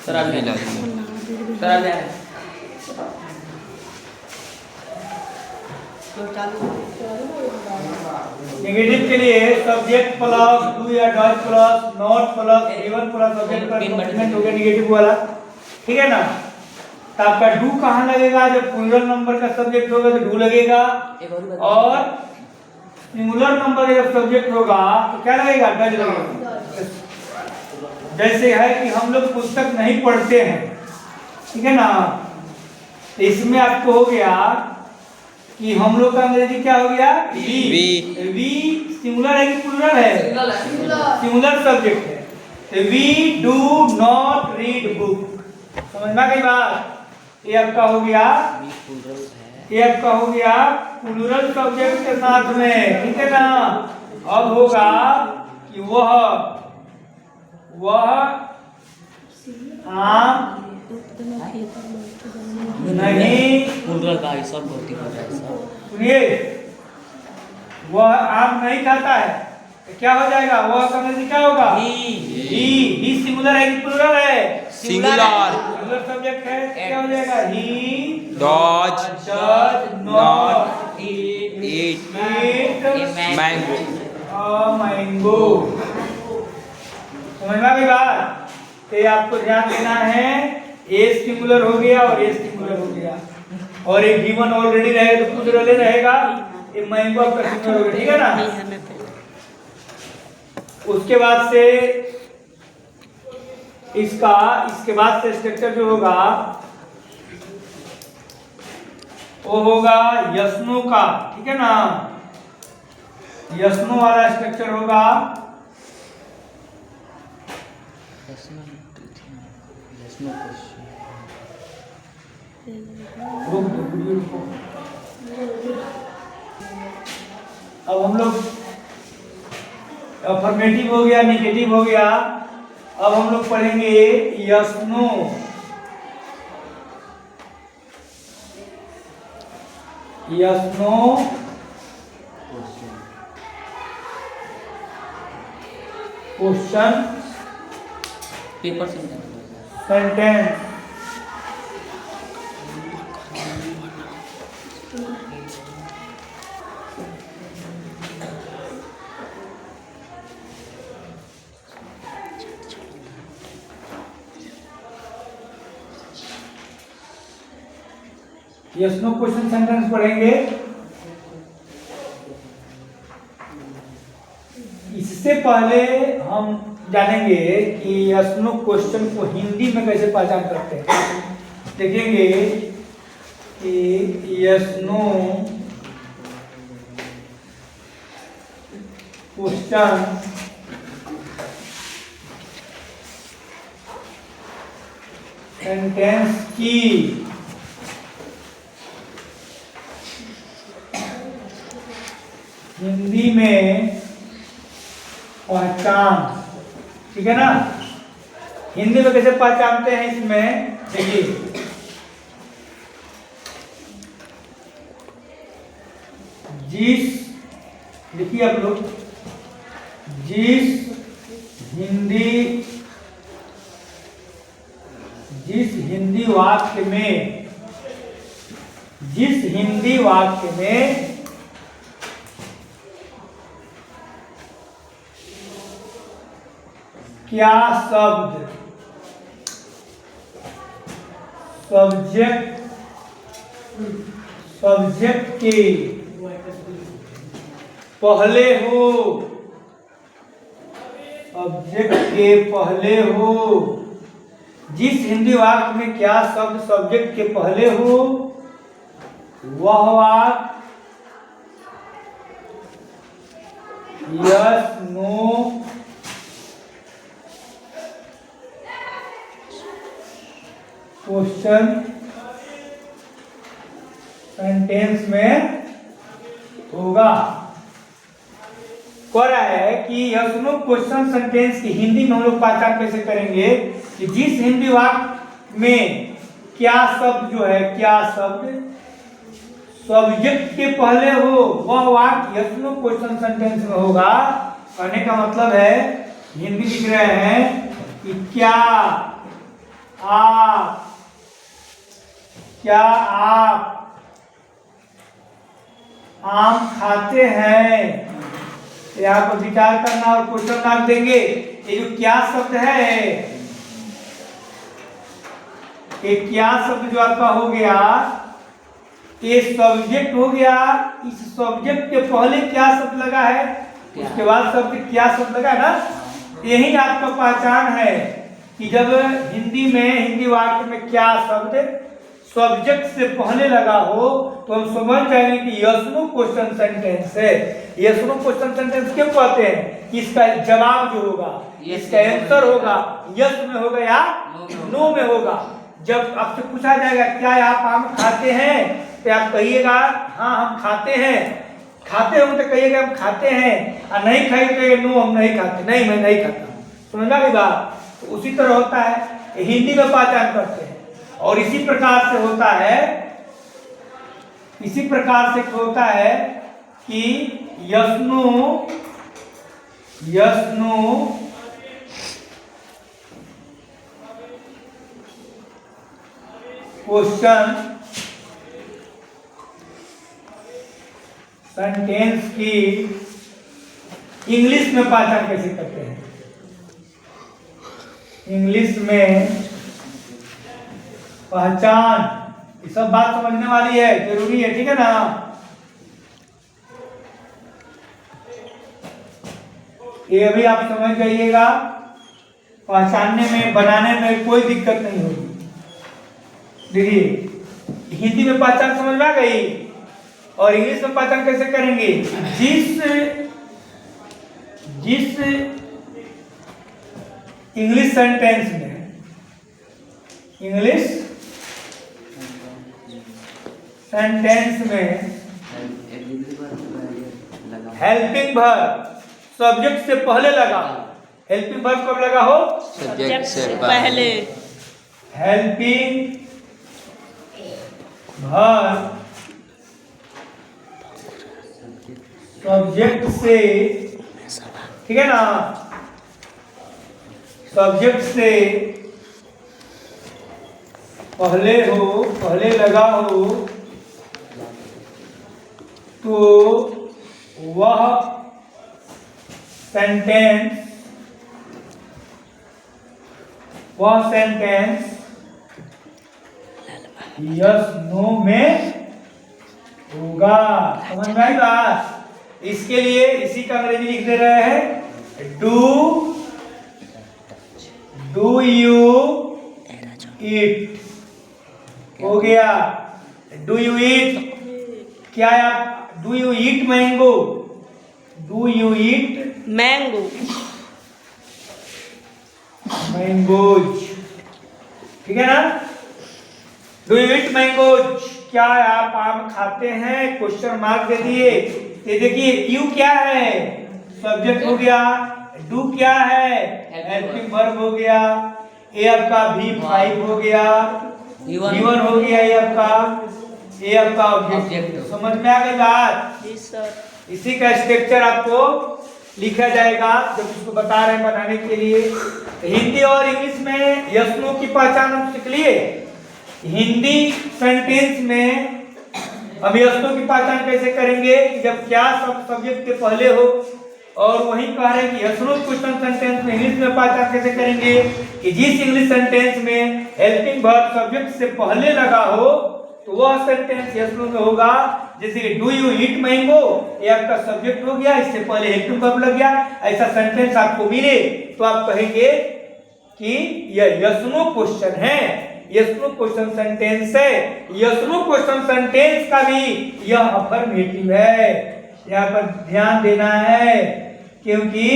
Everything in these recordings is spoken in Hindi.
सर आ गया सर आ गया नेगेटिव के लिए सब्जेक्ट प्लस डू या does plus not plus even plus subject plus complement हो गया नेगेटिव वाला, ठीक है ना। तो आपका डू कहाँ लगेगा? जब प्लूरल नंबर का सब्जेक्ट होगा तो डू लगेगा, और सिंगुलर नंबर जब सब्जेक्ट होगा तो क्या लगेगा? डज लगेगा। जैसे है कि हम लोग पुस्तक नहीं पढ़ते हैं, ठीक है ना, तो इसमें आपको हो गया कि हम लोग का अंग्रेजी क्या हो गया? वी सिंगुलर है कि प्लूरल है? सिंगुलर सब्जेक्ट है। We do not read book, समझ में गई बात? ये आपका हो गया, ये आपका हो गया प्लूरल सब्जेक्ट के साथ में, ठीक है ना। अब होगा कि वह आम नहीं, सुनिए, वह आम नहीं खाता है, तो क्या हो जाएगा? वह का मतलब क्या होगा? ही सिंगुलर है कि प्लूरल है? सिंगुलर सब्जेक्ट है, क्या हो जाएगा? He does not eat mango. Mango. समझ में आ गई बात? तो आपको ध्यान देना है, ए सिंगुलर हो गया और ए सिंगुलर हो गया, और एक गिवन ऑलरेडी रहेगा तो प्लूरल रहेगा, ये मैंगो आपका सिंगुलर हो गया, ठीक है ना। उसके बाद से इसके बाद से स्ट्रक्चर जो होगा वो होगा यस्नो का, ठीक है ना। यस्नो वाला स्ट्रक्चर होगा, अब हम लोग अफर्मेटिव हो गया, नेगेटिव हो गया, अब हम लोग पढ़ेंगे yes no. Yes no question paper sentence. Yes no question sentence पढ़ेंगे। इससे पहले हम जानेंगे कि यस नो क्वेश्चन को हिंदी में कैसे पहचान करते हैं। देखेंगे कि यस नो क्वेश्चन सेंटेंस की हिंदी में पहचान, ठीक है ना। हिंदी में कैसे पहचानते हैं? इसमें देखिए, देखिए आप लोग, जिस हिंदी वाक्य में क्या शब्द सब्जेक्ट के पहले हो, जिस हिंदी वाक्य में क्या शब्द सब्जेक्ट के पहले हो, वह वाक्य यस नो क्वेश्चन सेंटेंस में होगा। कह रहा है कि यस नो क्वेश्चन सेंटेंस की हिंदी में हम लोग पहचान कैसे करेंगे कि जिस हिंदी वाक्य में क्या शब्द जो है, क्या शब्द सब्जेक्ट के पहले हो, वह वाक्य यस नो क्वेश्चन सेंटेंस में होगा। कहने का मतलब है, हिंदी लिख रहे हैं कि क्या आप, क्या आप आम खाते हैं? यहाँ पर विचार करना और क्वेश्चन मार्क देंगे। ये जो क्या शब्द है, ये क्या शब्द जो आपका हो गया, ये सब्जेक्ट हो गया। इस सब्जेक्ट के पहले क्या शब्द लगा है, उसके बाद शब्द क्या शब्द लगा है ना। यही आपका पहचान है कि जब हिंदी में, हिंदी वाक्य में क्या शब्द सब्जेक्ट से पहले लगा हो तो हम समझ जाएंगे कि यस नो क्वेश्चन सेंटेंस है। यस नो क्वेश्चन सेंटेंस क्यों कहते हैं कि इसका जवाब जो होगा, इसका आंसर होगा यस में होगा या नो में होगा। जब आपसे पूछा जाएगा क्या आप आम खाते हैं, तो आप कहिएगा हाँ हम खाते हैं। खाते हो तो कहिएगा हम खाते हैं, और नहीं खाएंगे तो नो हम नहीं खाते, नहीं मैं नहीं खाता। समझना की बात। तो उसी तरह होता है, हिंदी में पहचान करते हैं। और इसी प्रकार से होता है, इसी प्रकार से होता है कि यस नो क्वेश्चन सेंटेंस की इंग्लिश में पहचान कैसे करते हैं। इंग्लिश में पहचान, ये सब बात समझने वाली है, जरूरी है, ठीक है ना। ये भी आप समझ जाइएगा, पहचानने में, बनाने में कोई दिक्कत नहीं होगी। देखिए हिंदी में पहचान समझ में आ गई, और इंग्लिश में पहचान कैसे करेंगे। जिस इंग्लिश सेंटेंस में, इंग्लिश सेंटेंस में हेल्पिंग वर्ब सब्जेक्ट से पहले लगा। हेल्पिंग वर्ब कब लगा हो, सब्जेक्ट से पहले। हेल्पिंग वर्ब सब्जेक्ट से, ठीक है ना, सब्जेक्ट से पहले हो, पहले लगा हो, तो वह सेंटेंस यस नो में होगा। समझ में आई बात। इसके लिए इसी का अंग्रेजी लिख दे रहे हैं, डू यू ईट, हो गया। डू यू ईट, क्या है आप, do you eat mango, do you eat mango, mangoes, ठीक है ना। डू यू ईट मैंगोज, क्या आप आम खाते हैं, क्वेश्चन मार्क दे दिए। ये देखिए यू क्या है, सब्जेक्ट हो गया। डू क्या है, हेल्पिंग वर्ब हो गया। ये आपका V5 हो गया, V1 हो गया, ये आपका ऑब्जेक्ट। समझ में आ गई बात। जी सर। इसी का स्ट्रक्चर आपको लिखा जाएगा जब उसको बता रहे हैं बनाने के लिए। हिंदी और इंग्लिश में यस नो की पहचान हम सीख लिए। हिंदी सेंटेंस में हम यस नो की पहचान कैसे करेंगे, जब क्या सब्जेक्ट के पहले हो। और वही कह रहे हैं कि यस नो क्वेश्चन सेंटेंस में इंग्लिश में पहचान कैसे करेंगे कि जिस इंग्लिश सेंटेंस में हेल्पिंग वर्ब सब्जेक्ट से पहले लगा हो तो वह सेंटेंस यस नो में होगा। जैसे कि डू यू ईट मैंगो, ये आपका सब्जेक्ट हो गया, इससे पहले हेल्पिंग वर्ब लग गया। ऐसा सेंटेंस आपको मिले तो आप कहेंगे कि यह यस नो क्वेश्चन है, यस नो क्वेश्चन सेंटेंस है। यस नो क्वेश्चन सेंटेंस का भी यह अफर्मेटिव है, यहाँ पर ध्यान देना है, क्योंकि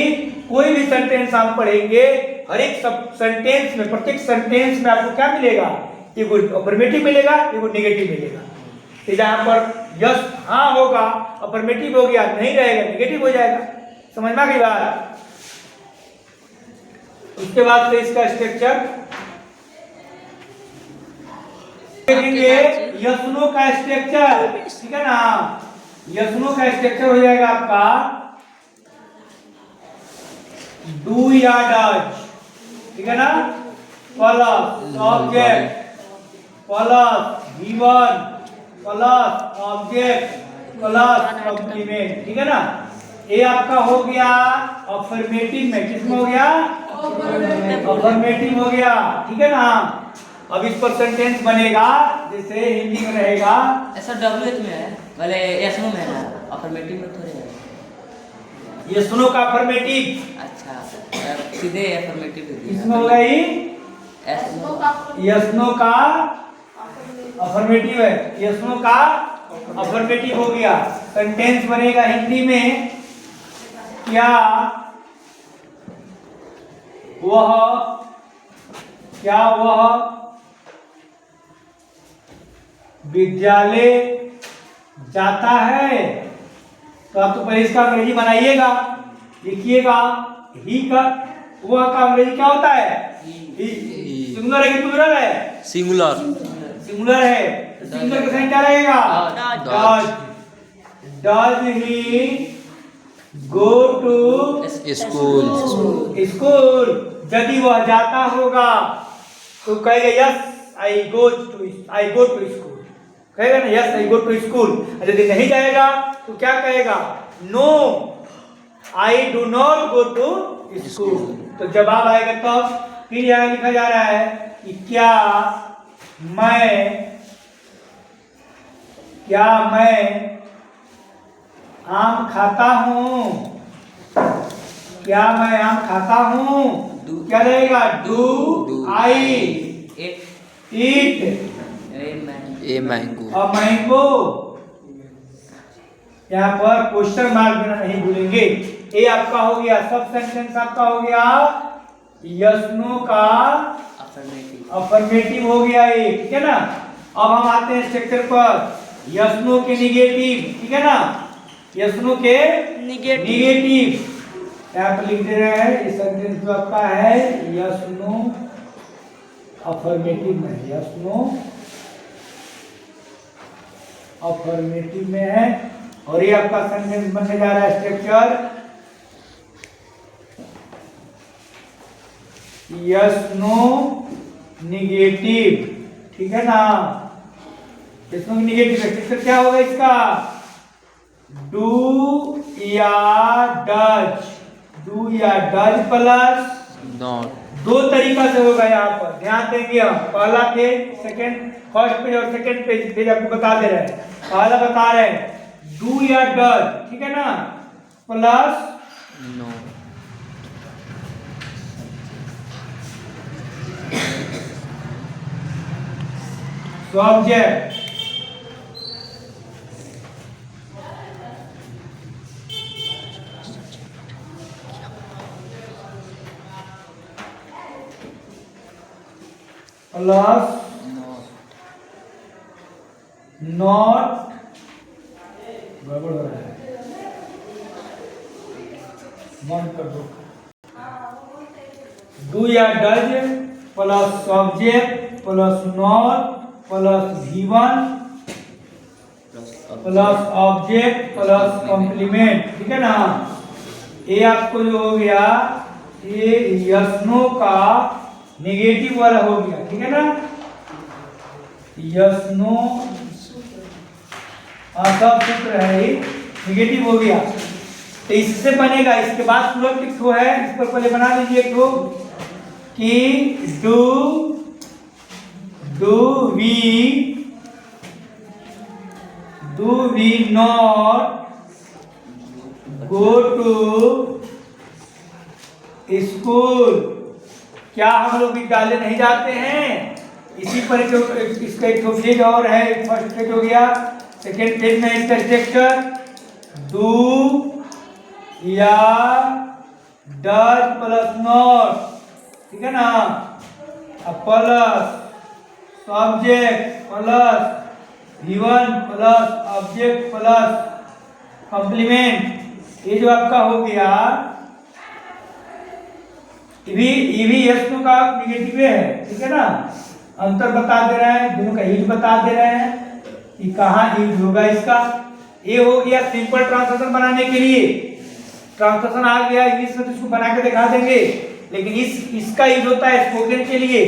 कोई भी सेंटेंस आप पढ़ेंगे, हर एक सेंटेंस में, प्रत्येक सेंटेंस में आपको क्या मिलेगा, एगो अफर्मेटिव मिलेगा, एगो नेगेटिव मिलेगा। तो जहाँ पर यस हाँ होगा अफर्मेटिव हो गया, नहीं रहेगा नेगेटिव हो जाएगा। समझ में आ गई बात। उसके बाद से इसका स्ट्रक्चर देखेंगे, यस नो का स्ट्रक्चर, ठीक है ना। यस नो का स्ट्रक्चर हो जाएगा आपका डू या डज, ठीक है ना। Plus object plus V1 plus object plus complement, ठीक है ना। ये आपका हो गया अफर्मेटिव में, किसमें हो गया अफर्मेटिव हो गया, ठीक है ना। अब इस पर सेंटेंस बनेगा जैसे हिंदी में रहेगा, ऐसा WH में है वाले एसनो में है, अफर्मेटिव में थोड़े है। ये सुनो का अफर्मेटिव, अच्छा सीधे अफर्मेटिव दे दिया। इसमें होगा ही एसनो यस्नो का अफर्मेटिव है, यस्नो का अफर्मेटिव हो गया। सेंटेंस बनेगा हिंदी में, क्या वह विद्यालय जाता है। तो आप तो पहले इसका अंग्रेजी बनाइएगा, लिखिएगा ही का, वह का अंग्रेजी क्या होता है ही। सिंगुलर है कि प्लूरल है? सिंगुलर सिंगुलर है, तो सिंगुलर का साइन क्या रहेगा does. Does he go to school. School. यदि वह जाता होगा तो कहेगा yes I go to school, कहेगा ना yes I go to school. यदि नहीं जाएगा तो क्या कहेगा no I do not go to school. तो जवाब आएगा तब। फिर यहाँ लिखा जा रहा है कि क्या मैं आम खाता हूँ, क्या मैं आम खाता हूँ, क्या रहेगा do I eat a mango. A mango. यहाँ पर क्वेश्चन मार्क देना नहीं भूलेंगे। ये आपका हो गया, सब सेंटेंस आपका हो गया यस नो का अफर्मेटिव हो गया ये, ठीक है ना। अब हम आते हैं स्ट्रक्चर पर, यस नो के निगेटिव, ठीक है ना। यस नो के निगेटिव यहाँ पर लिख दे रहे हैं। इस सेंटेंस जो आपका है यस नो अफर्मेटिव में, यस नो अफर्मेटिव में है। और ये आपका सेंटेंस बनने जा रहा है स्ट्रक्चर यस नो निगेटिव, ठीक है ना। यस नो निगेटिव स्ट्रक्चर क्या होगा इसका डू या डज, डू या डज प्लस नॉट। दो तरीका से होगा यहाँ पर, ध्यान देंगे हम। पहला पेज, सेकंड, फर्स्ट पेज और सेकंड पेज आपको बता दे रहे हैं। पहला बता रहे हैं डू या डज, ठीक है ना, plus no. Subject plus not, गड़बड़ हो रहा है, मन कर दो। डू या does plus subject plus not plus V1 plus object plus complement, ठीक है ना। ये आपको जो हो गया ये यस नो का नेगेटिव वाला हो गया, ठीक है ना। यस नो सब सूत्र है ये नेगेटिव हो गया। तो इससे बनेगा, इसके बाद तुरंत एक ठो है, इस पर पहले बना लीजिए एक ठो कि do we not go to school। क्या हम लोग विद्यालय नहीं जाते हैं। इसी पर इसका एक पेज और है, फर्स्ट पेज हो गया, सेकेंड पेज में इसका स्ट्रक्चर डू या डज प्लस नॉट, ठीक है ना, plus subject plus V1 plus object plus complement. ये जो आपका हो गया ये भी यस नो का निगेटिव है, ठीक है ना। अंतर बता दे रहे हैं, दोनों का यूज बता दे रहे हैं कि कहाँ यूज होगा इसका। ये हो गया सिंपल ट्रांसलेशन बनाने के लिए। ट्रांसलेशन आ गया इंग्लिश में तो इसको बना के दिखा देंगे। लेकिन इसका यूज होता है स्पोकन के लिए।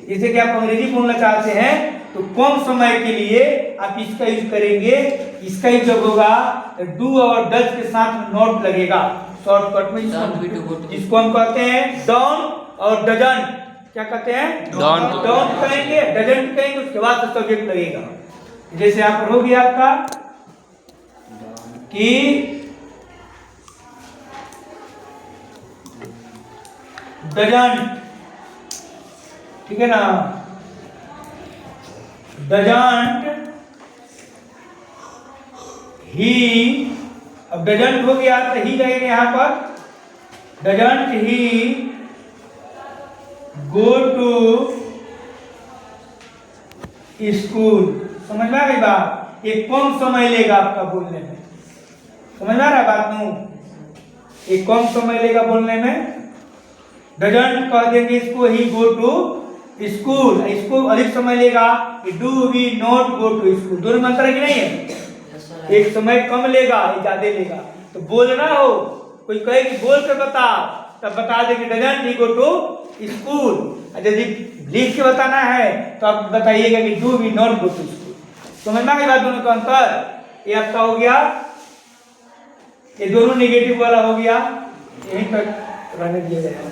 जैसे कि आप अंग्रेजी बोलना चाहते हैं तो कम समय के लिए आप इसका यूज करेंगे। इसका यूज जब होगा डू और डज के साथ नॉट लगेगा शॉर्टकट में, जिसको हम कहते हैं डॉन और डजंट। क्या कहते हैं? डॉन कहेंगे, डजंट कहेंगे, उसके बाद सब्जेक्ट लगेगा। जैसे यहाँ पर हो गया आपका कि डजंट, ठीक है ना, डजंट ही, अब डजंट हो गया तो ही लगेगा यहां पर, doesn't he go to school. समझ में आ गई बात? ये कम समय लेगा आपका बोलने में, समझ में आ रहा बात नू? ये कम समय लेगा बोलने में। डजंट कह देंगे इसको ही गो टू स्कूल, इसको अधिक समय लेगा do we not go to school. दोनों में अंतर है कि नहीं है? एक समय कम लेगा, एक ज्यादा लेगा। तो बोलना हो, कोई कहे कि बोल के बता, तब बता देंगे doesn't he go to school. यदि लिख के बताना है तो आप बताइएगा कि do we not go to school. समझ में आ गई बात दोनों का अंतर? ये आपका हो गया, ये दोनों नेगेटिव वाला हो गया, यहीं तक रहने दिया जाएगा।